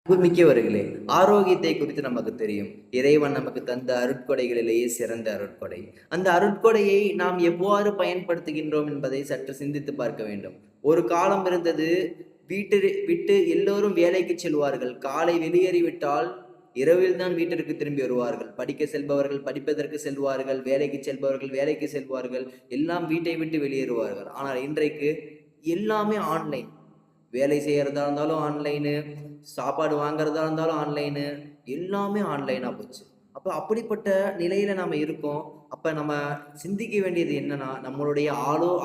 அன்புமிக்கவர்களே, ஆரோக்கியத்தை குறித்து நமக்கு தெரியும். இறைவன் நமக்கு தந்த அருட்கொடைகளிலேயே சிறந்த அருட்கொடை. அந்த அருட்கொடையை நாம் எவ்வாறு பயன்படுத்துகின்றோம் என்பதை சற்று சிந்தித்து பார்க்க வேண்டும். ஒரு காலம் இருந்தது, வீட்டு விட்டு எல்லோரும் வேலைக்கு செல்வார்கள். காலை வெளியேறிவிட்டால் இரவில் தான் வீட்டிற்கு திரும்பி வருவார்கள். படிக்க செல்பவர்கள் படிப்பதற்கு செல்வார்கள், வேலைக்கு செல்பவர்கள் வேலைக்கு செல்வார்கள், எல்லாம் வீட்டை விட்டு வெளியேறுவார்கள். ஆனால் இன்றைக்கு எல்லாமே ஆன்லைன். வேலை செய்யறதா இருந்தாலும் ஆன்லைனு, சாப்பாடு வாங்குறதா இருந்தாலும் ஆன்லைனு, எல்லாமே ஆன்லைனா போச்சு. அப்ப அப்படிப்பட்ட நிலையில நாம இருக்கோம். அப்ப நம்ம சிந்திக்க வேண்டியது என்னன்னா, நம்மளுடைய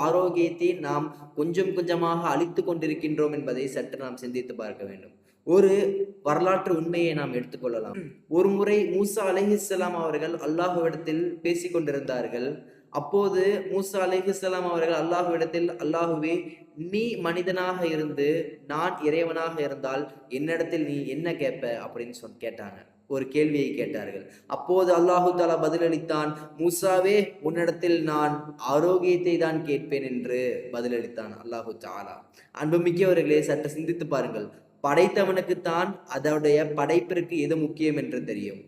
ஆரோக்கியத்தை நாம் கொஞ்சம் கொஞ்சமாக அழித்துக் கொண்டிருக்கின்றோம் என்பதை சற்று நாம் சிந்தித்து பார்க்க வேண்டும். ஒரு வரலாற்று உண்மையை நாம் எடுத்துக்கொள்ளலாம். ஒரு முறை மூசா அலைஹிஸ்ஸலாம் அவர்கள் அல்லாஹ்விடத்தில் பேசிக் கொண்டிருந்தார்கள். அப்போது மூசா அலைஹிஸ்ஸலாம் அவர்கள் அல்லாஹ்விடத்தில், அல்லாஹுவே, நீ மனிதனாக இருந்து நான் இறைவனாக இருந்தால் என்னிடத்தில் நீ என்ன கேட்ப அப்படின்னு கேட்டாங்க. ஒரு கேள்வியை கேட்டார்கள். அப்போது அல்லாஹு தாலா பதிலளித்தான், மூசாவே, உன்னிடத்தில் நான் ஆரோக்கியத்தை தான் கேட்பேன் என்று பதிலளித்தான் அல்லாஹு தாலா. அன்புமிக்கவர்களே, சற்று சிந்தித்து பாருங்கள். படைத்தவனுக்குத்தான் அதனுடைய படைப்பிற்கு எது முக்கியம் என்று தெரியும்.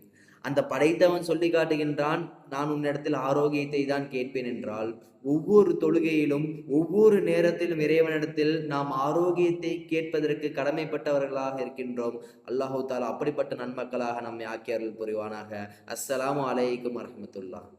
அந்த படைத்தவன் சொல்லி காட்டுகின்றான், நான் உன்னிடத்தில் ஆரோக்கியத்தை தான் கேட்பேன் என்றால், ஒவ்வொரு தொழுகையிலும் ஒவ்வொரு நேரத்திலும் இறைவனிடத்தில் நாம் ஆரோக்கியத்தை கேட்பதற்கு கடமைப்பட்டவர்களாக இருக்கின்றோம். அல்லாஹு தாலா அப்படிப்பட்ட நன்மக்களாக நம்மை ஆக்கியர்கள் புரிவானாக. அஸ்ஸலாமு அலைக்கும் வரஹ்மத்துல்லாஹ்.